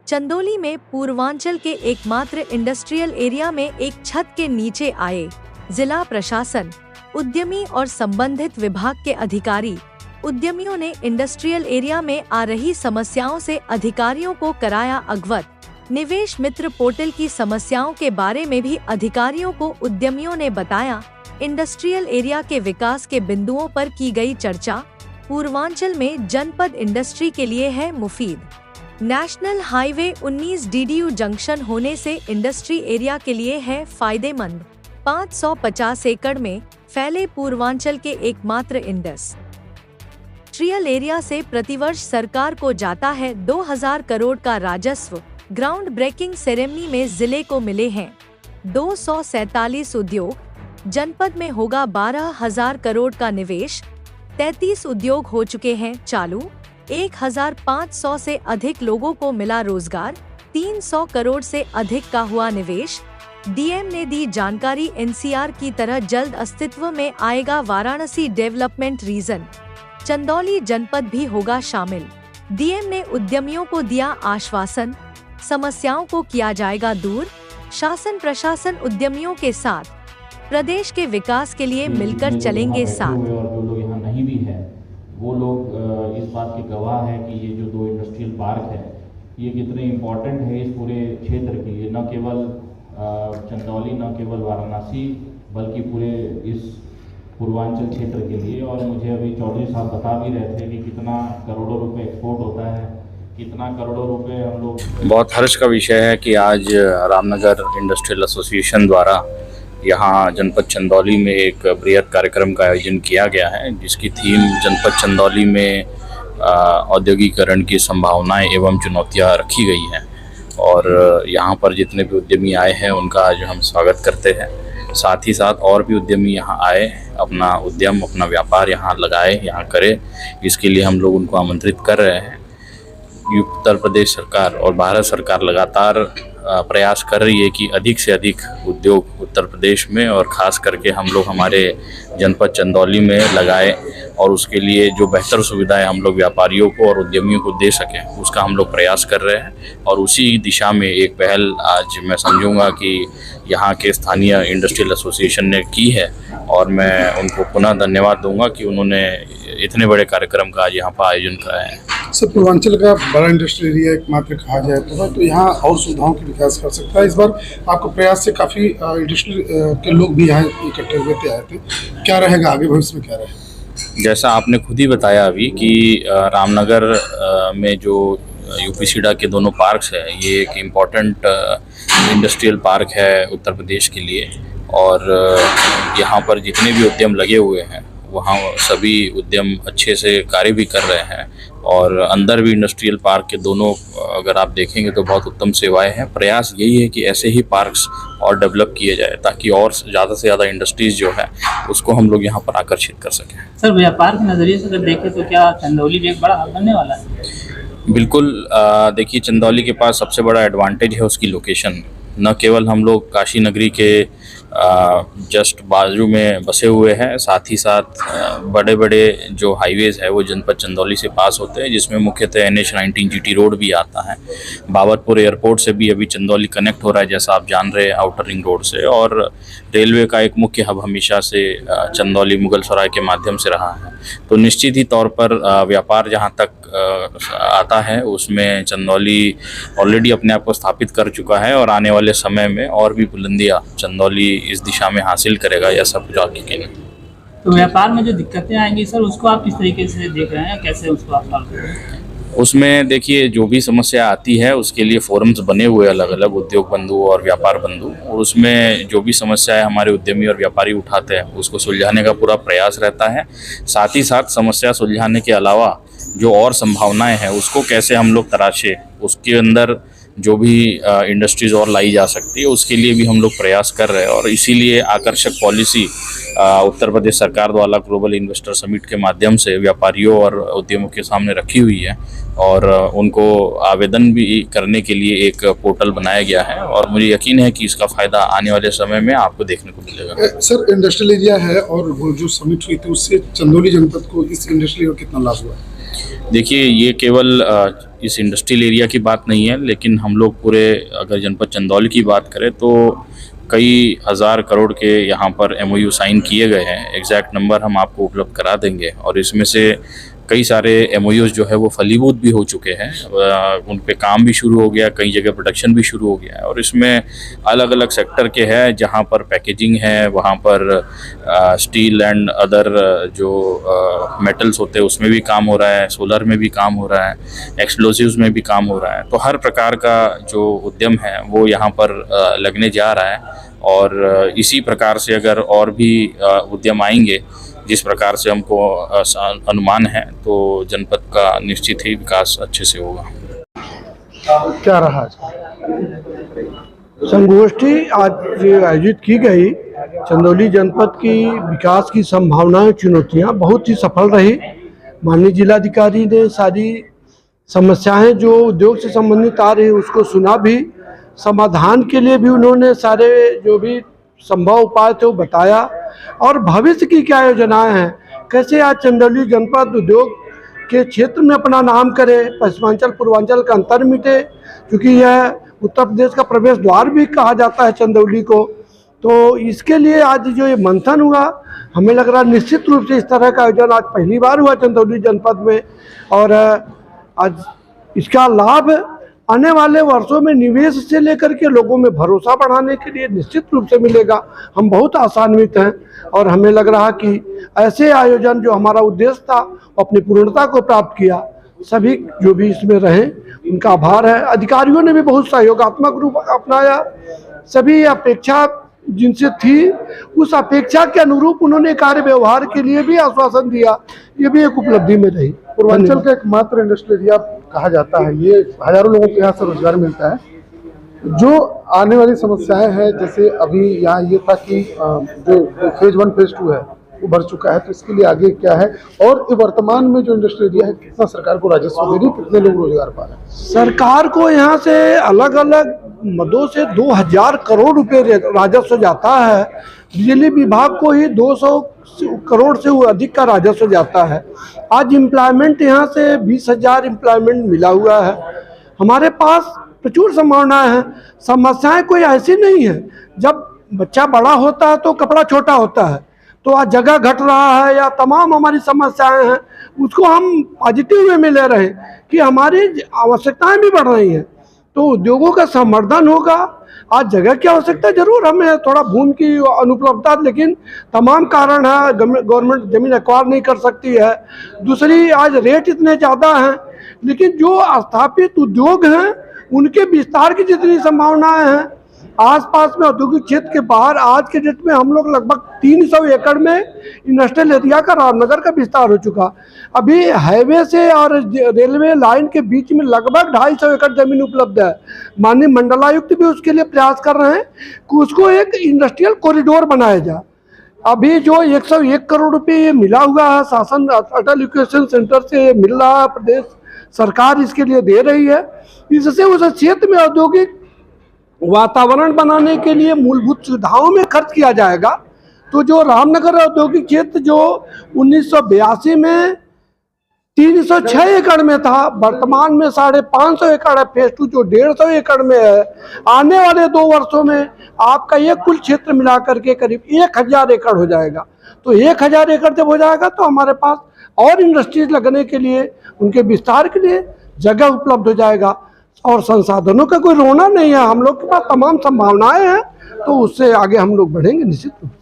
चंदौली में पूर्वांचल के एकमात्र इंडस्ट्रियल एरिया में एक छत के नीचे आए जिला प्रशासन, उद्यमी और संबंधित विभाग के अधिकारी। उद्यमियों ने इंडस्ट्रियल एरिया में आ रही समस्याओं से अधिकारियों को कराया अवगत। निवेश मित्र पोर्टल की समस्याओं के बारे में भी अधिकारियों को उद्यमियों ने बताया। इंडस्ट्रियल एरिया के विकास के बिंदुओं पर की गई चर्चा। पूर्वांचल में जनपद इंडस्ट्री के लिए है मुफीद। नेशनल हाईवे 19 DDU जंक्शन होने से इंडस्ट्री एरिया के लिए है फायदेमंद। 550 एकड़ में फैले पूर्वांचल के एकमात्र इंडस्ट्रियल एरिया से प्रतिवर्ष सरकार को जाता है 2000 करोड़ का राजस्व। ग्राउंड ब्रेकिंग सेरेमनी में जिले को मिले हैं 247 उद्योग। जनपद में होगा 12,000 करोड़ का निवेश। 33 उद्योग हो चुके हैं चालू। 1,500 से अधिक लोगों को मिला रोजगार। 300 करोड़ से अधिक का हुआ निवेश। DM ने दी जानकारी। NCR की तरह जल्द अस्तित्व में आएगा वाराणसी डेवलपमेंट रीजन। चंदौली जनपद भी होगा शामिल। DM ने उद्यमियों को दिया आश्वासन, समस्याओं को किया जाएगा दूर। शासन प्रशासन उद्यमियों के साथ प्रदेश के विकास के लिए मिलकर चलेंगे साथ। और जो लोग यहाँ नहीं भी है वो लोग इस बात के गवाह है कि ये जो 2 इंडस्ट्रियल पार्क है ये कितने इम्पोर्टेंट है इस पूरे क्षेत्र के लिए, न केवल चंदौली, न केवल वाराणसी, बल्कि पूरे इस पूर्वांचल क्षेत्र के लिए। और मुझे अभी चौधरी साहब बता भी रहे थे कि कितना करोड़ों रुपए एक्सपोर्ट होता है, कितना करोड़ों रुपए हम लोग। बहुत हर्ष का विषय है कि आज रामनगर इंडस्ट्रियल एसोसिएशन द्वारा यहाँ जनपद चंदौली में एक बृहद कार्यक्रम का आयोजन किया गया है, जिसकी थीम जनपद चंदौली में औद्योगिकरण की संभावनाएं एवं चुनौतियां रखी गई हैं। और यहाँ पर जितने भी उद्यमी आए हैं उनका आज हम स्वागत करते हैं। साथ ही साथ और भी उद्यमी यहाँ आए, अपना उद्यम, अपना व्यापार यहाँ लगाए, यहाँ करे, इसके लिए हम लोग उनको आमंत्रित कर रहे हैं। उत्तर प्रदेश सरकार और भारत सरकार लगातार प्रयास कर रही है कि अधिक से अधिक उद्योग उत्तर प्रदेश में और ख़ास करके हम लोग हमारे जनपद चंदौली में लगाए, और उसके लिए जो बेहतर सुविधाएं हम लोग व्यापारियों को और उद्यमियों को दे सकें उसका हम लोग प्रयास कर रहे हैं। और उसी दिशा में एक पहल आज मैं समझूंगा कि यहाँ के स्थानीय इंडस्ट्रियल एसोसिएशन ने की है, और मैं उनको पुनः धन्यवाद दूंगा कि उन्होंने इतने बड़े कार्यक्रम का आज यहाँ पर आयोजन कराया है। सर, पूर्वांचल का बड़ा इंडस्ट्रियल एरिया एकमात्र कहा जाए तो यहाँ और सुविधाओं की विकास कर सकता है। इस बार आपके प्रयास से काफ़ी इंडस्ट्रियल के लोग भी यहाँ इकट्ठे हुए थे, आए थे। क्या रहेगा आगे भविष्य में, क्या रहेगा? जैसा आपने खुद ही बताया अभी कि रामनगर में जो UPCIDA के दोनों पार्क्स है, ये एक इम्पॉर्टेंट इंडस्ट्रियल पार्क है उत्तर प्रदेश के लिए। और यहाँ पर जितने भी उद्यम लगे हुए हैं वहाँ सभी उद्यम अच्छे से कार्य भी कर रहे हैं। और अंदर भी इंडस्ट्रियल पार्क के दोनों अगर आप देखेंगे तो बहुत उत्तम सेवाएं हैं। प्रयास यही है कि ऐसे ही पार्क्स और डेवलप किए जाए ताकि और ज़्यादा से ज़्यादा इंडस्ट्रीज़ जो है उसको हम लोग यहाँ पर आकर्षित कर सकें। सर, व्यापार के नज़रिए से अगर देखें तो क्या चंदौली भी एक बड़ा हब बनने वाला है? बिल्कुल। देखिए, चंदौली के पास सबसे बड़ा एडवांटेज है उसकी लोकेशन। न केवल हम लोग काशी नगरी के जस्ट बाजू में बसे हुए हैं, साथ ही साथ बड़े बड़े जो हाईवेज़ है वो जनपद चंदौली से पास होते हैं, जिसमें मुख्यतः NH-19 GT रोड भी आता है। बाबतपुर एयरपोर्ट से भी अभी चंदौली कनेक्ट हो रहा है, जैसा आप जान रहे हैं, आउटर रिंग रोड से। और रेलवे का एक मुख्य हब हमेशा से चंदौली मुगलसराय के माध्यम से रहा है। तो निश्चित ही तौर पर व्यापार जहाँ तक आता है उसमें चंदौली ऑलरेडी अपने आप को स्थापित कर चुका है, और आने वाले समय में और भी बुलंदियाँ चंदौली इस दिशा में हासिल करेगा, यह सब कुछ आपकी कहना। तो व्यापार में जो दिक्कतें आएंगी सर, उसको आप किस तरीके से देख रहे हैं, कैसे उसको आप सॉल्व कर रहे हैं? उसमें देखिए, जो भी समस्या आती है उसके लिए फोरम्स बने हुए अलग अलग, उद्योग बंधु और व्यापार बंधु, और उसमें जो भी समस्या है हमारे उद्यमी और व्यापारी उठाते हैं उसको सुलझाने का पूरा प्रयास रहता है। साथ ही साथ समस्या सुलझाने के अलावा जो और संभावनाएं हैं उसको कैसे हम लोग तराशे, उसके अंदर जो भी इंडस्ट्रीज़ और लाई जा सकती है उसके लिए भी हम लोग प्रयास कर रहे हैं। और इसीलिए आकर्षक पॉलिसी उत्तर प्रदेश सरकार द्वारा ग्लोबल इन्वेस्टर समिट के माध्यम से व्यापारियों और उद्यमों के सामने रखी हुई है, और उनको आवेदन भी करने के लिए एक पोर्टल बनाया गया है। और मुझे यकीन है कि इसका फ़ायदा आने वाले समय में आपको देखने को मिलेगा। सर, इंडस्ट्रियल एरिया है और वो जो समिट हुई थी उससे चंदौली जनपद को इस इंडस्ट्रियल एरिया कितना लाभ हुआ? देखिए, ये केवल इस इंडस्ट्रियल एरिया की बात नहीं है, लेकिन हम लोग पूरे अगर जनपद चंदौली की बात करें तो कई हज़ार करोड़ के यहाँ पर MOU साइन किए गए हैं। एग्जैक्ट नंबर हम आपको उपलब्ध करा देंगे, और इसमें से कई सारे MOUs जो है वो फलीभूत भी हो चुके हैं, उन पे काम भी शुरू हो गया, कई जगह प्रोडक्शन भी शुरू हो गया है। और इसमें अलग अलग सेक्टर के हैं, जहाँ पर पैकेजिंग है, वहाँ पर स्टील एंड अदर जो मेटल्स होते हैं उसमें भी काम हो रहा है, सोलर में भी काम हो रहा है, एक्सप्लोसिव्स में भी काम हो रहा है। तो हर प्रकार का जो उद्यम है वो यहाँ पर लगने जा रहा है, और इसी प्रकार से अगर और भी उद्यम आएंगे जिस प्रकार से हमको अनुमान है, तो जनपद का निश्चित ही विकास अच्छे से होगा। क्या रहा आज? संगोष्ठी आज आयोजित की गई। चंदौली जनपद की विकास की संभावनाएं, चुनौतियां बहुत ही सफल रही। माननीय जिलाधिकारी ने सारी समस्याएं जो उद्योग से संबंधित आ रही उसको सुना भी, समाधान के लिए भी उन्होंने सारे जो भी संभव उपाय थे वो बताया, और भविष्य की क्या योजनाएं हैं, कैसे आज चंदौली जनपद उद्योग के क्षेत्र में अपना नाम करे, पश्चिमांचल पूर्वांचल का अंतर मिटे, क्योंकि यह उत्तर प्रदेश का प्रवेश द्वार भी कहा जाता है चंदौली को। तो इसके लिए आज जो ये मंथन हुआ, हमें लग रहा है निश्चित रूप से इस तरह का आयोजन आज पहली बार हुआ चंदौली जनपद में, और आज इसका लाभ आने वाले वर्षों में निवेश से लेकर के लोगों में भरोसा बढ़ाने के लिए निश्चित रूप से मिलेगा। हम बहुत आशान्वित हैं, और हमें लग रहा कि ऐसे आयोजन जो हमारा उद्देश्य था अपनी पूर्णता को प्राप्त किया। सभी जो भी इसमें रहे उनका आभार है। अधिकारियों ने भी बहुत सहयोगात्मक रूप अपनाया। सभी अपेक्षा जिनसे थी उस अपेक्षा के अनुरूप उन्होंने कार्य व्यवहार के लिए भी आश्वासन दिया। ये भी एक उपलब्धि में रही। पूर्वांचल का एकमात्र इंडस्ट्रियल एरिया कहा जाता है, ये हजारों लोगों को यहाँ से रोजगार मिलता है। जो आने वाली समस्याएं हैं, जैसे अभी यहाँ ये था कि जो फेज 1 फेज 2 है वो बढ़ चुका है, तो इसके लिए आगे क्या है, और वर्तमान में जो इंडस्ट्रियल एरिया है कितना सरकार को राजस्व दे रही है, कितने लोग रोजगार पा रहे हैं? सरकार को यहाँ से अलग अलग मदों से 2000 करोड़ रुपए राजस्व जाता है। बिजली विभाग को ही 200 करोड़ से अधिक का राजस्व जाता है। आज एम्प्लॉयमेंट यहाँ से 20,000 एम्प्लॉयमेंट मिला हुआ है। हमारे पास प्रचुर संभावनाएं हैं। समस्याएं कोई ऐसी नहीं है। जब बच्चा बड़ा होता है तो कपड़ा छोटा होता है, तो आज जगह घट रहा है या तमाम हमारी समस्याएं हैं, उसको हम पॉजिटिव वे में ले रहे हैं कि हमारी आवश्यकताएं भी बढ़ रही हैं, तो उद्योगों का संवर्धन होगा। आज जगह की आवश्यकता जरूर हमें, थोड़ा भूमि की अनुपलब्धता, लेकिन तमाम कारण है। गवर्नमेंट जमीन एक्वायर नहीं कर सकती है। दूसरी, आज रेट इतने ज़्यादा हैं, लेकिन जो स्थापित उद्योग हैं उनके विस्तार की जितनी संभावनाएं हैं, आसपास में औद्योगिक क्षेत्र के बाहर आज के डेट में हम लोग लगभग 300 एकड़ में इंडस्ट्रियल एरिया का रामनगर का विस्तार हो चुका। अभी हाईवे से और रेलवे लाइन के बीच में लगभग 250 एकड़ जमीन उपलब्ध है। माननीय मंडलायुक्त भी उसके लिए प्रयास कर रहे हैं कि उसको एक इंडस्ट्रियल कॉरिडोर बनाया जाए। अभी जो 101 करोड़ रुपये ये मिला हुआ है शासन अटल इक्वेशन सेंटर से मिल रहा है, प्रदेश सरकार इसके लिए दे रही है। इससे उस क्षेत्र में औद्योगिक वातावरण बनाने के लिए मूलभूत सुविधाओं में खर्च किया जाएगा। तो जो रामनगर औद्योगिक क्षेत्र जो 1982 में 306 एकड़ में था, वर्तमान में 550 एकड़ है। फेज 2 जो 150 एकड़ में है, आने वाले 2 वर्षों में आपका ये कुल क्षेत्र मिलाकर के करीब 1000 एकड़ हो जाएगा। तो 1000 एकड़ जब हो जाएगा तो हमारे पास और इंडस्ट्रीज लगने के लिए, उनके विस्तार के लिए जगह उपलब्ध हो जाएगा, और संसाधनों का कोई रोना नहीं है। हम लोग के पास तमाम संभावनाएं हैं, तो उससे आगे हम लोग बढ़ेंगे निश्चित रूप से।